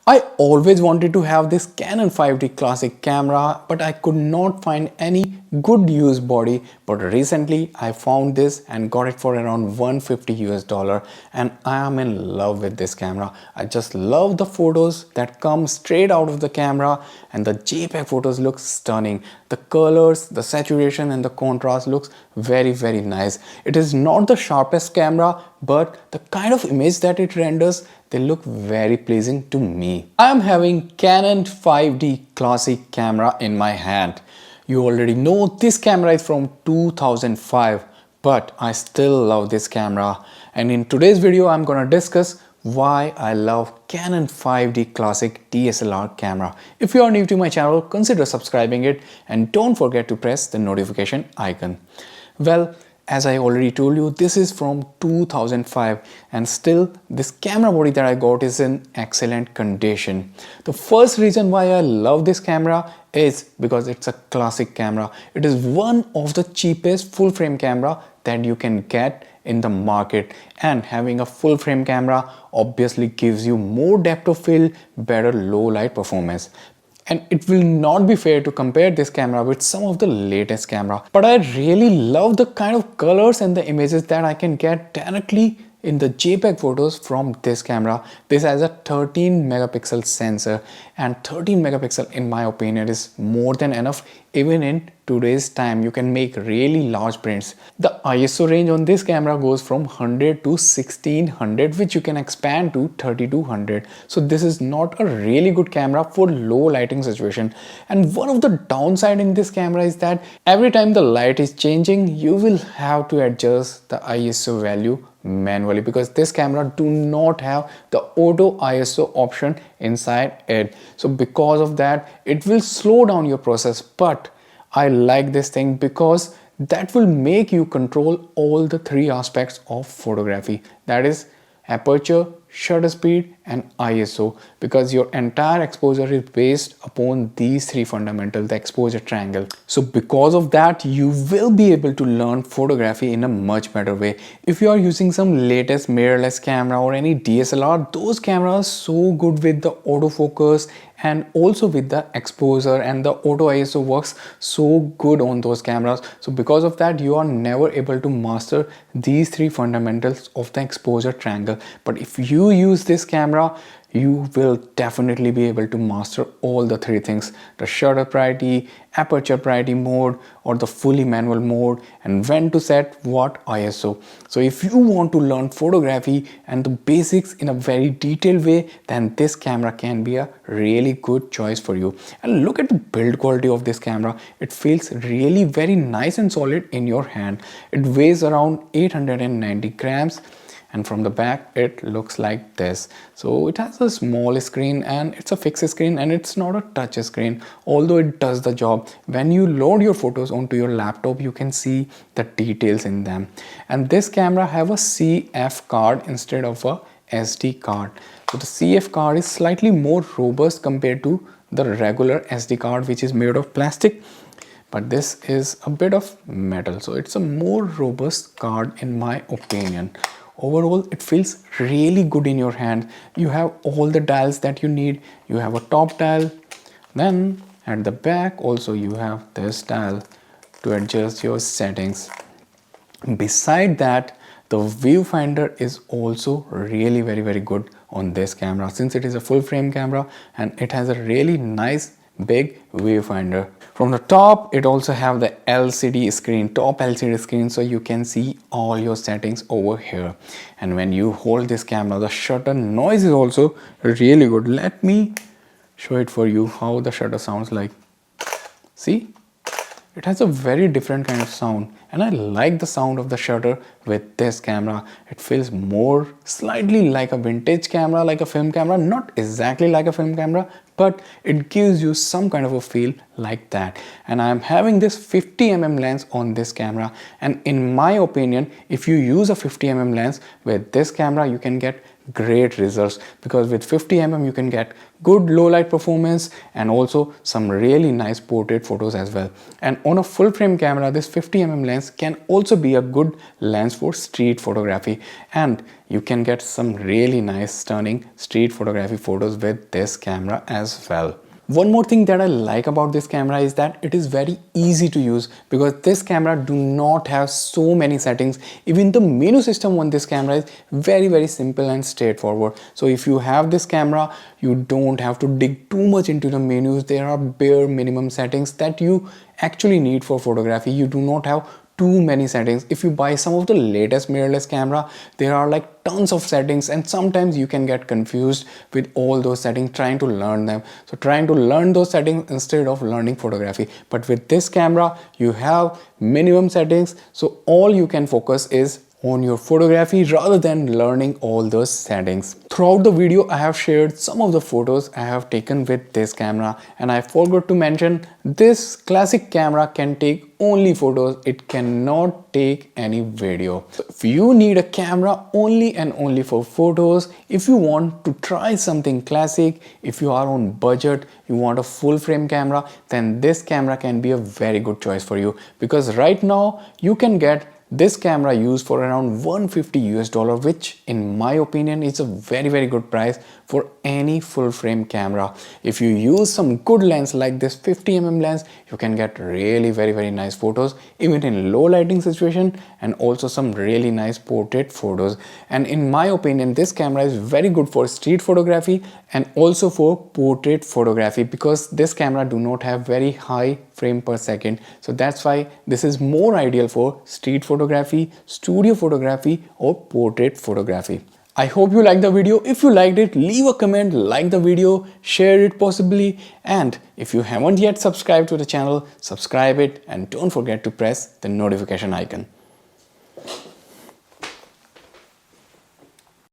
I always wanted to have this Canon 5D classic camera, but I could not find any good use body. But recently I found this and got it for around 150 US dollar, and I am in love with this camera. I just love the photos that come straight out of the camera, and the JPEG photos look stunning. The colors, the saturation and the contrast looks very nice. It is not the sharpest camera, but the kind of image that it renders, they look very pleasing to me. I am having Canon 5D classic camera in my hand. You already know this camera is from 2005, but I still love this camera. And in today's video, I'm gonna discuss why I love Canon 5D classic DSLR camera. If you are new to my channel, consider subscribing it and don't forget to press the notification icon. Well, as I already told you, this is from 2005 and still this camera body that I got is in excellent condition. The first reason why I love this camera is because it's a classic camera. It is one of the cheapest full frame camera that you can get in the market, and having a full frame camera obviously gives you more depth of field, better low light performance. And it will not be fair to compare this camera with some of the latest camera, but I really love the kind of colors and the images that I can get directly in the JPEG photos from this camera. This has a 13 megapixel sensor, and 13 megapixel in my opinion is more than enough. Even in today's time, you can make really large prints. The ISO range on this camera goes from 100 to 1600, which you can expand to 3200. So this is not a really good camera for low lighting situation. And one of the downside in this camera is that every time the light is changing, you will have to adjust the ISO value manually, because this camera do not have the auto ISO option inside it. So because of that, it will slow down your process. But I like this thing because that will make you control all the three aspects of photography, that is aperture, shutter speed and ISO, because your entire exposure is based upon these three fundamentals, the exposure triangle. So because of that, you will be able to learn photography in a much better way. If you are using some latest mirrorless camera or any DSLR, those cameras so good with the autofocus and also with the exposure, and the auto ISO works so good on those cameras. So because of that, you are never able to master these three fundamentals of the exposure triangle. But if you use this camera, you will definitely be able to master all the three things: the shutter priority, aperture priority mode, or the fully manual mode, and when to set what ISO. So if you want to learn photography and the basics in a very detailed way, then this camera can be a really good choice for you. And look at the build quality of this camera. It feels really very nice and solid in your hand. It weighs around 890 grams. And from the back it looks like this. So it has a small screen and it's a fixed screen, and it's not a touch screen, although it does the job. When you load your photos onto your laptop, you can see the details in them. And this camera have a CF card instead of a SD card. So the CF card is slightly more robust compared to the regular SD card, which is made of plastic, but this is a bit of metal, so it's a more robust card in my opinion. Overall, it feels really good in your hand. You have all the dials that you need. You have a top dial, then at the back also you have this dial to adjust your settings. Beside that, the viewfinder is also really very good on this camera, since it is a full frame camera and it has a really nice big viewfinder. From the top, it also have the LCD screen, top LCD screen, so you can see all your settings over here. And when you hold this camera, the shutter noise is also really good. Let me show it for you how the shutter sounds like. See? It has a very different kind of sound, and I like the sound of the shutter with this camera. It feels more slightly like a vintage camera, like a film camera, not exactly like a film camera, but it gives you some kind of a feel like that. And I am having this 50mm lens on this camera, and in my opinion, if you use a 50mm lens with this camera, you can get great results, because with 50mm you can get good low light performance and also some really nice portrait photos as well. And on a full frame camera, this 50mm lens can also be a good lens for street photography. And you can get some really nice stunning street photography photos with this camera as well. One more thing that I like about this camera is that it is very easy to use because this camera do not have so many settings. Even the menu system on this camera is very simple and straightforward. So if you have this camera, you don't have to dig too much into the menus. There are bare minimum settings that you actually need for photography. You do not have too many settings. If you buy some of the latest mirrorless camera, there are like tons of settings, and sometimes you can get confused with all those settings trying to learn them. So trying to learn those settings instead of learning photography. But with this camera, you have minimum settings, so all you can focus is on your photography rather than learning all those settings. Throughout the video, I have shared some of the photos I have taken with this camera, and I forgot to mention this classic camera can take only photos. It cannot take any video. So if you need a camera only and only for photos, if you want to try something classic, if you are on budget, you want a full frame camera, then this camera can be a very good choice for you, because right now you can get this camera used for around $150, which in my opinion is a very good price for any full frame camera. If you use some good lens like this 50mm lens, you can get really very nice photos even in low lighting situation, and also some really nice portrait photos. And in my opinion, this camera is very good for street photography and also for portrait photography, because this camera do not have very high frame per second. So that's why this is more ideal for street photography, studio photography or portrait photography. I hope you liked the video. If you liked it, leave a comment, like the video, share it possibly, and if you haven't yet subscribed to the channel, subscribe it and don't forget to press the notification icon.